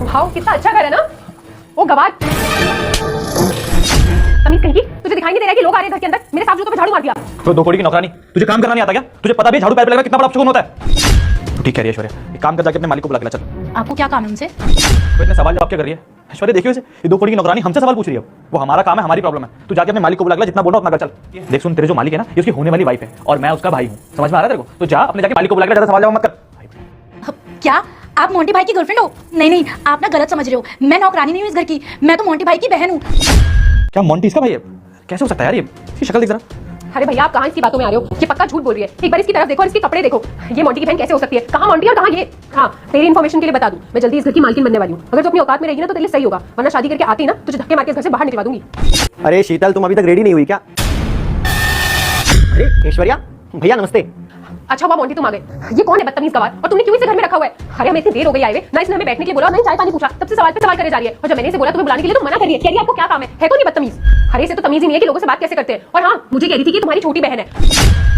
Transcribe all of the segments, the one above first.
वाह कितना अच्छा घर है ना। ओ गवार तमीज कहीं की, तुझे दिखाई नहीं दे रहा है कि लोग आ रहे हैं घर के अंदर? मेरे साफ जूतों पे झाड़ू मार दिया। तो 2 कौड़ी की नौकरानी, तुझे काम करना नहीं आता क्या? तुझे पता भी झाड़ू पैर पे लगा कितना बड़ा अपशगुन होता है? तू ठीक कह रही है ऐश्वर्या, एक काम कर जाके अपने मालिक को बुला के ला चल। आपको क्या काम है उनसे? तो इतने सवाल जवाब क्या कर रही है ऐश्वर्या? देखियो इसे, ये 2 कौड़ी की नौकरानी हमसे सवाल पूछ रही है। वो हमारा काम है, हमारी प्रॉब्लम है। तू जाके अपने मालिक को बुला के ला, जितना बोल रहा उतना कर चल। देख सुन, तेरे जो मालिक है ना, ये उसकी होने वाली वाइफ है और मैं उसका भाई हूँ। समझ में आ रहा है तेरे को? तो जा अपने जाके मालिक को बुला के ला, ज्यादा सवाल जवाब मत कर। क्या आप मोंटी भाई की गर्लफ्रेंड हो? नहीं नहीं, आप ना गलत समझ रहे हो। मैं नौकरानी नहीं हूँ इस घर की, मैं तो मोंटी भाई की बहन हूँ। क्या मोंटी इसका भाई है? कैसे हो सकता है यार? ये इसकी शक्ल देख जरा। अरे भैया आप कहाँ इसकी बातों में आ रहे हो? ये पक्का झूठ बोल रही है। एक बार इसकी तरफ देखो और इसके कपड़े देखो। ये मोंटी की बहन कैसे हो सकती है? कहाँ मोंटी और कहाँ ये? हाँ, तेरी इन्फॉर्मेशन के लिए बता दूं, मैं जल्दी इस घर की मालकिन बनने वाली हूँ। अगर तू अपनी औकात में रहेगी ना तो तेरे लिए सही होगा, वरना शादी करके आती ना तुझे धक्के मार के घर से बाहर निकलवा दूंगी। अरे शीतल, तुम अभी तक रेडी नहीं हुई क्या? अरे ऐश्वर्या, भैया नमस्ते। अच्छा हुआ मोंटी तुम आ गए। ये कौन है बदतमीज गवार, और तुमने क्यों इसे घर में रखा हुआ है? अरे हमें इतनी देर हो गई आए हुए, ना इसने हमें बैठने के लिए बोला, ना ही चाय पानी पूछा, तब से सवाल पे सवाल करे जा रही है। और जब मैंने इसे बोला तुम्हें बुलाने के लिए तो मना कर रही है। कह रही है आपको क्या काम है तो नहीं बदतमीज? अरे इसे तो तमीज ही नहीं है कि लोगों से बात कैसे करते हैं। और हाँ, मुझे कह रही थी कि तुम्हारी छोटी बहन है।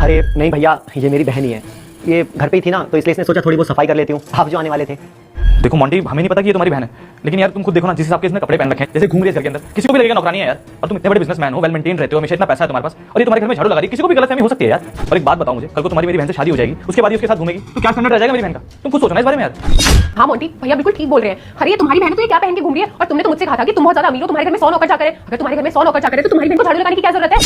अरे नहीं भैया, ये मेरी बहन ही है। ये घर पे ही थी ना, तो इसलिए इसने सोचा थोड़ी बहुत सफाई कर लेती हूँ। आप जो आने वाले थे। देखो मोंटी, हमें नहीं पता कि ये तुम्हारी बहन है, लेकिन यार तुम खुद देखो ना, जिस हिसाब के इसने कपड़े पहन रखे हैं, जैसे घूम रही है घर के अंदर, किसी को भी लगेगा नौकरानी है यार। और तुम इतने बड़े बिजनेसमैन हो, वेल मेंटेन रहते हो, हमेशा इतना पैसा है तुम्हारे पास, और ये तुम्हारे घर में झाड़ू लगा रही है, किसी को भी गलतफहमी हो सकती है यार। और एक बात बताओ मुझे, कल को तुम्हारी मेरी बहन से शादी हो जाएगी, उसके बाद ही उसके साथ घूमेगी, तो क्या स्टैंडर्ड रह जाएगा मेरी बहन का? तुम खुद सोचो ना इस बारे में यार। हाँ मोंटी, भैया बिल्कुल ठीक बोल रहे हैं। अरे ये तुम्हारी बहन तो ये क्या पहन के घूम रही है? और तुमने तो मुझसे कहा था कि तुम बहुत ज्यादा अमीर हो, तुम्हारे घर में 100 नौकर चाकर है। अगर तुम्हारे घर में 100 नौकर चाकर है तो तुम्हारी बहन को झाड़ू लगाने की क्या जरूरत है?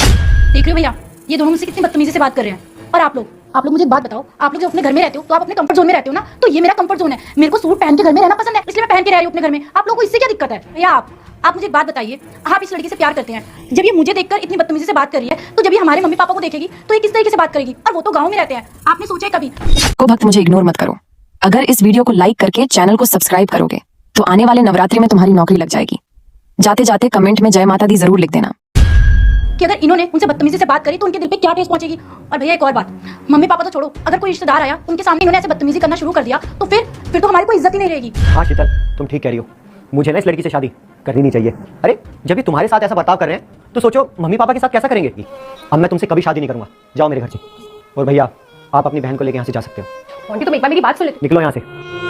देख रहे हो भैया, ये दोनों मुझसे कितनी बदतमीजी से बात कर रहे हैं। और आप लोग मुझे एक बात बताओ, आप लोग जब अपने घर में रहते हो तो आप अपने कंफर्ट जोन में रहते हो ना, तो ये मेरा कंफर्ट जोन है। मेरे को सूट पहन के घर में रहना पसंद है, इसलिए मैं पहन के रह रही हूँ अपने घर में। आप लोगों को इससे क्या दिक्कत है? भैया आप मुझे एक बात बताइए, आप इस लड़की से प्यार करते हैं, जब ये मुझे देखकर इतनी बदतमीजी से बात कर रही है, तो जब ये हमारे मम्मी पापा को देखेगी तो ये किस तरीके से बात करेगी? और वो तो गाँव में रहते हैं। आपने सोचा है कभी? को भक्त मुझे इग्नोर मत करो। अगर इस वीडियो को लाइक करके चैनल को सब्सक्राइब करोगे तो आने वाले नवरात्रि में तुम्हारी नौकरी लग जाएगी। जाते जाते कमेंट में जय माता दी जरूर लिख देना कि अगर इन्होंने उनसे बदतमीजी से बात करी तो उनके दिल पे क्या ठेस पहुंचेगी। और भैया एक और बात, मम्मी पापा तो छोड़ो, अगर कोई रिश्तेदार आया उनके सामने इन्होंने ऐसे बदतमीजी करना शुरू कर दिया तो फिर तो हमारी कोई इज्जत ही नहीं रहेगी। हाँ शीतल, तुम ठीक कह रही हो, मुझे ना इस लड़की से शादी करनी नहीं चाहिए। अरे जब ये तुम्हारे साथ ऐसा बर्ताव कर रहे हैं तो सोचो मम्मी पापा के साथ कैसा करेंगे। अब मैं तुमसे कभी शादी नहीं करूंगा, जाओ मेरे घर से। और भैया आप अपनी बहन को लेकर यहाँ से जा सकते हो। मोंटी तुम एक बार मेरी बात सुन ले। निकलो यहाँ से।